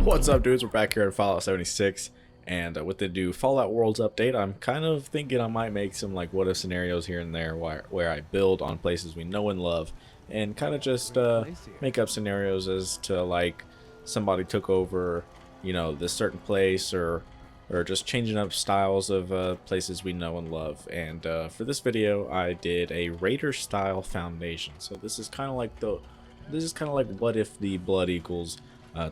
What's up, dudes? We're back here at Fallout 76, and with the new Fallout Worlds update, I'm kind of thinking I might make some like what-if scenarios here and there where I build on places we know and love, and kind of just make up scenarios as to like somebody took over, this certain place, or just changing up styles of places we know and love. And for this video, I did a Raider style foundation. So this is kind of like what if the Blood Eagles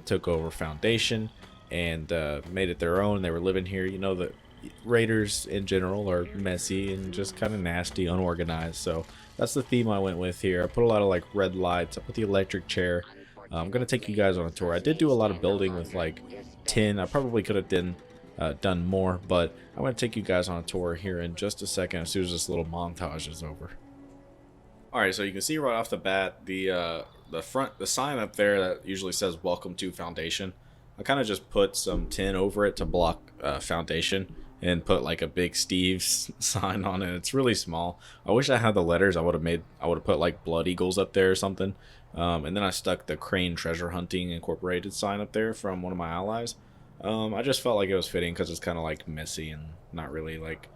took over Foundation and made it their own. They were living here. You know that Raiders in general are messy and just kind of nasty, unorganized. So that's the theme I went with here. I put a lot of like red lights. I put the electric chair. I'm gonna take you guys on a tour. I did do a lot of building with like tin. I probably could have done more, but I'm gonna take you guys on a tour here in just a second as soon as this little montage is over. Alright, so you can see right off the bat the sign up there that usually says welcome to Foundation. I kind of just put some tin over it to block Foundation and put like a big Steve's sign on it. It's really small. I wish I had the letters. I would have put like Blood Eagles up there or something. And then I stuck the Crane Treasure Hunting Incorporated sign up there from one of my allies. I just felt like it was fitting because it's kind of like messy and not really like,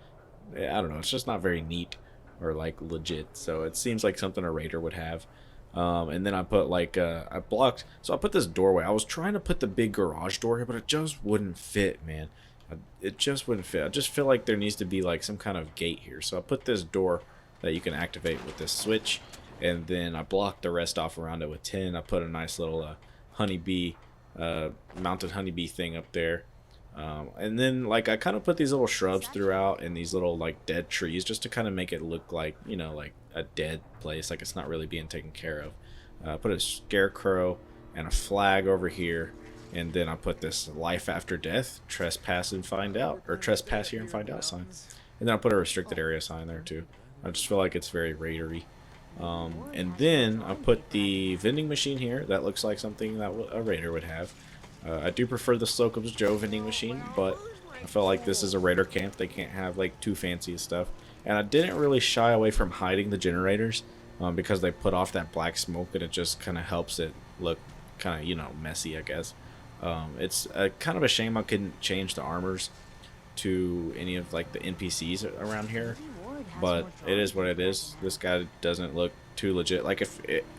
I don't know, it's just not very neat or like legit. So it seems like something a raider would have. And then I put like I put this doorway. I was trying to put the big garage door here, but it just wouldn't fit, man. It just wouldn't fit. I just feel like there needs to be like some kind of gate here. So I put this door that you can activate with this switch, and then I blocked the rest off around it with tin. I put a nice little honeybee mounted honeybee thing up there, and then like I kind of put these little shrubs throughout and these little like dead trees just to kind of make it look like, like a dead place, like it's not really being taken care of. Put a scarecrow and a flag over here, and then I put this life after death, trespass and find out, or trespass here and find out sign, and then I put a restricted area sign there too. I just feel like it's very raidery. And then I put the vending machine here. That looks like something that a raider would have. I do prefer the Slocum's Joe vending machine, but I felt like this is a raider camp. They can't have like too fancy stuff. And I didn't really shy away from hiding the generators because they put off that black smoke, and it just kind of helps it look kind of, messy, I guess. It's kind of a shame I couldn't change the armors to any of like the NPCs around here. But it is what it is. This guy doesn't look too legit. Like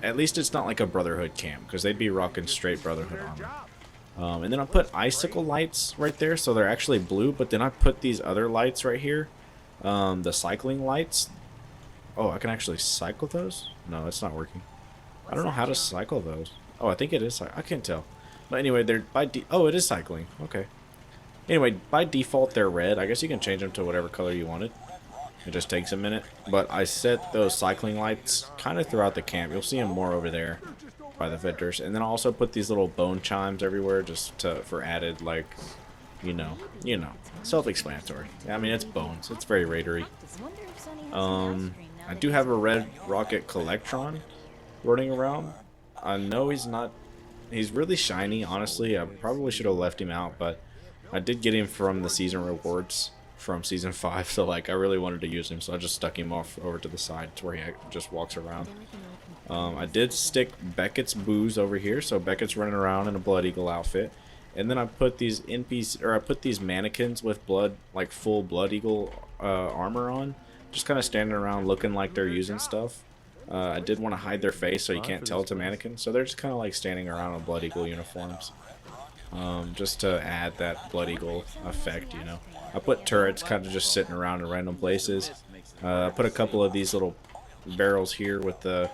at least it's not like a Brotherhood camp, because they'd be rocking straight Brotherhood armor. And then I put icicle lights right there, so they're actually blue. But then I put these other lights right here, the cycling lights. Oh, I can actually cycle those? No, it's not working. I don't know how to cycle those. Oh, I think it is. I can't tell. But anyway, they're oh, it is cycling. Okay. Anyway, by default they're red. I guess you can change them to whatever color you wanted. It just takes a minute, but I set those cycling lights kind of throughout the camp. You'll see them more over there by the vendors. And then I also put these little bone chimes everywhere just for added, like, self-explanatory. I mean, it's bones. It's very raidery. I do have a red rocket Collectron running around. I know he's really shiny, honestly. I probably should have left him out, but I did get him from the season rewards from season 5, so like I really wanted to use him, so I just stuck him off over to the side to where he just walks around. I did stick Beckett's booze over here, so Beckett's running around in a Blood Eagle outfit, and then I put these I put these mannequins with full Blood Eagle armor on, just kind of standing around looking like they're using stuff. I did want to hide their face so you can't tell it's a mannequin, so they're just kind of like standing around in Blood Eagle uniforms, just to add that Blood Eagle effect, I put turrets kind of just sitting around in random places. I put a couple of these little barrels here with the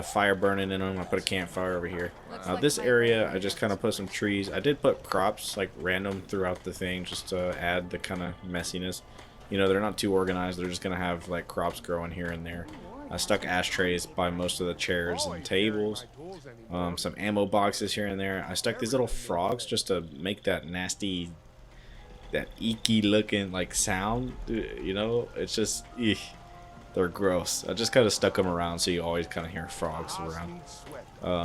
fire burning in them. I put a campfire over here. This area, I just kind of put some trees. I did put crops like random throughout the thing just to add the kind of messiness. They're not too organized. They're just going to have like crops growing here and there. I stuck ashtrays by most of the chairs and tables. Some ammo boxes here and there. I stuck these little frogs just to make that nasty, that eeky looking like sound, it's just they're gross. I just kind of stuck them around so you always kind of hear frogs around.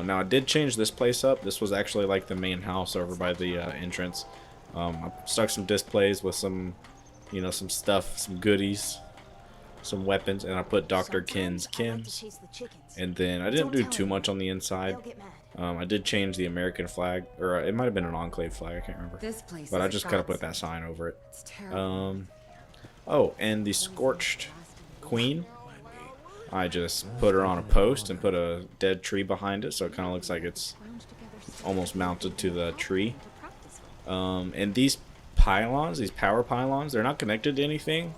Now I did change this place up. This was actually like the main house over by the entrance. I stuck some displays with some some stuff, some goodies. some weapons, and I put Dr. Kin's Kims. And then I didn't do too much on the inside. I did change the American flag, or it might have been an Enclave flag, I can't remember. But I just kind of put that sign over it. Oh, and the Scorched Queen, I just put her on a post and put a dead tree behind it, so it kind of looks like it's almost mounted to the tree. And these pylons, these power pylons, they're not connected to anything,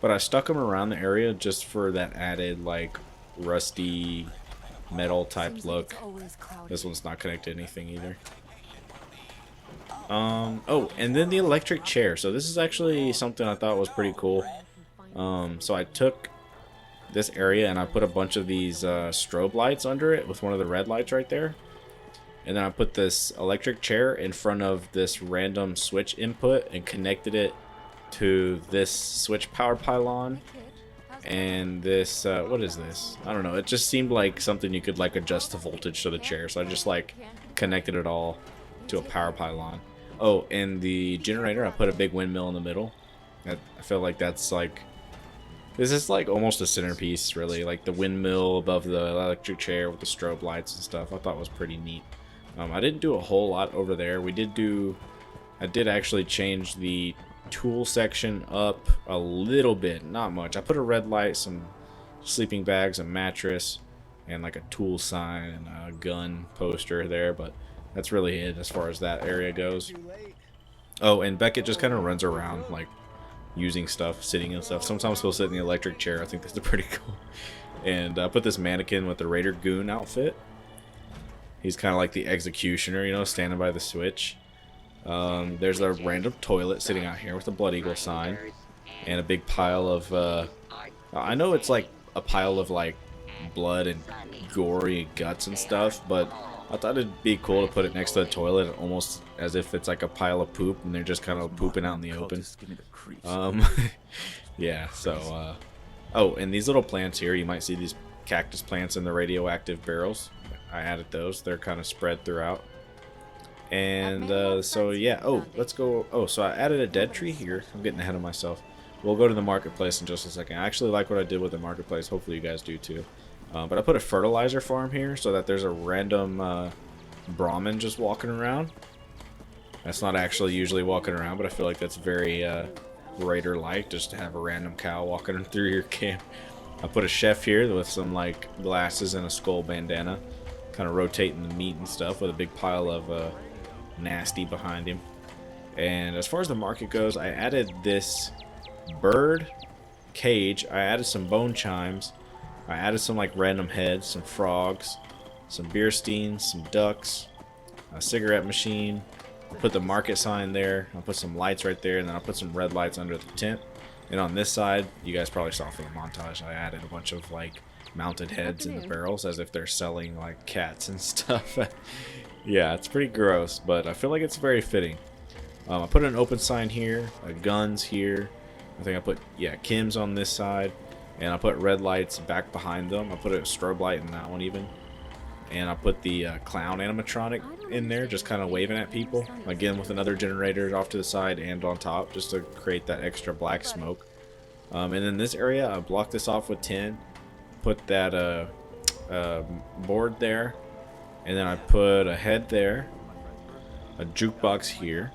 but I stuck them around the area just for that added, like, rusty metal type look. This one's not connected to anything either. Oh, and then the electric chair. So this is actually something I thought was pretty cool. So I took this area and I put a bunch of these strobe lights under it with one of the red lights right there. And then I put this electric chair in front of this random switch input and connected it to this switch power pylon. And this, what is this? I don't know. It just seemed like something you could like adjust the voltage to the chair. So I just like connected it all to a power pylon. Oh, and the generator, I put a big windmill in the middle. I feel like that's like, this is like almost a centerpiece, really. Like the windmill above the electric chair with the strobe lights and stuff. I thought was pretty neat. I didn't do a whole lot over there. I did actually change the tool section up a little bit, not much. I put a red light, some sleeping bags, a mattress, and like a tool sign and a gun poster there, but that's really it as far as that area goes. Oh, and Beckett just kind of runs around like using stuff, sitting and stuff. Sometimes he'll sit in the electric chair. I think that's pretty cool. And I put this mannequin with the Raider Goon outfit. He's kind of like the executioner, you know, standing by the switch. There's a random toilet sitting out here with a Blood Eagle sign. And a big pile of, I know it's like a pile of like blood and gory guts and stuff, but I thought it'd be cool to put it next to the toilet, almost as if it's like a pile of poop and they're just kind of pooping out in the open. Yeah, so, oh, and these little plants here, you might see these cactus plants in the radioactive barrels. I added those. They're kind of spread throughout. And so yeah, oh, let's go. Oh, so I added a dead tree here. I'm getting ahead of myself. We'll go to the marketplace in just a second. I actually like what I did with the marketplace. Hopefully you guys do too. But I put a fertilizer farm here so that there's a random Brahmin just walking around. That's not actually usually walking around, but I feel like that's very Raider-like, just to have a random cow walking through your camp. I put a chef here with some like glasses and a skull bandana, kind of rotating the meat and stuff with a big pile of nasty behind him. And as far as the market goes, I added this bird cage. I added some bone chimes. I added some like random heads, some frogs, some beer steins, some ducks, a cigarette machine. I put the market sign there. I put some lights right there, and then I put some red lights under the tent. And on this side, you guys probably saw from the montage, I added a bunch of like mounted heads in the barrels as if they're selling like cats and stuff. Yeah, it's pretty gross, but I feel like it's very fitting. I put an open sign here, guns here. I think I put, yeah, Kim's on this side, and I put red lights back behind them. I put a strobe light in that one even. And I put the clown animatronic in there, just kind of waving at people. Again, with another generator off to the side and on top, just to create that extra black smoke. And then this area, I blocked this off with tin. Put that board there. And then I put a head there. A jukebox here.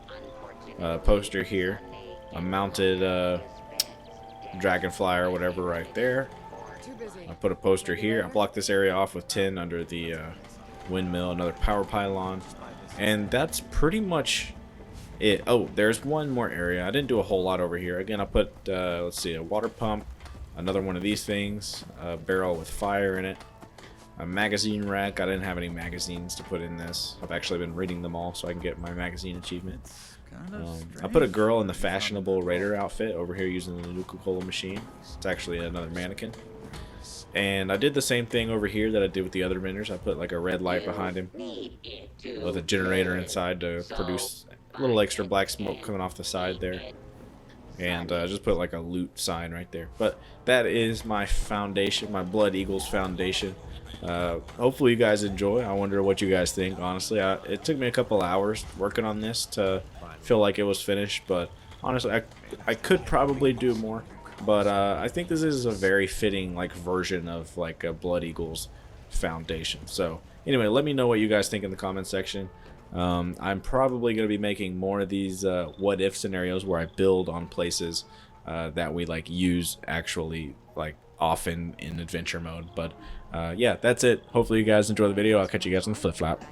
A poster here. A mounted dragonfly or whatever right there. I put a poster here. I blocked this area off with tin under the windmill, another power pylon, and that's pretty much it. Oh, there's one more area. I didn't do a whole lot over here. Again, I put, let's see, a water pump, another one of these things, a barrel with fire in it, a magazine rack. I didn't have any magazines to put in this. I've actually been reading them all so I can get my magazine achievement. I put a girl in the fashionable Raider outfit over here using the Nuka-Cola machine. It's actually another mannequin. And I did the same thing over here that I did with the other vendors. I put like a red light behind him with a generator inside to produce a little extra black smoke coming off the side there. And just put like a loot sign right there. But that is my foundation, my Blood Eagles foundation. Hopefully you guys enjoy. I wonder what you guys think, honestly. It took me a couple hours working on this to feel like it was finished. But honestly, I could probably do more. But I think this is a very fitting like version of like a Blood Eagle's foundation. So anyway, let me know what you guys think in the comment section. I'm probably going to be making more of these what if scenarios where I build on places that we like use actually like often in adventure mode. But yeah, that's it. Hopefully you guys enjoy the video. I'll catch you guys on the flip flop.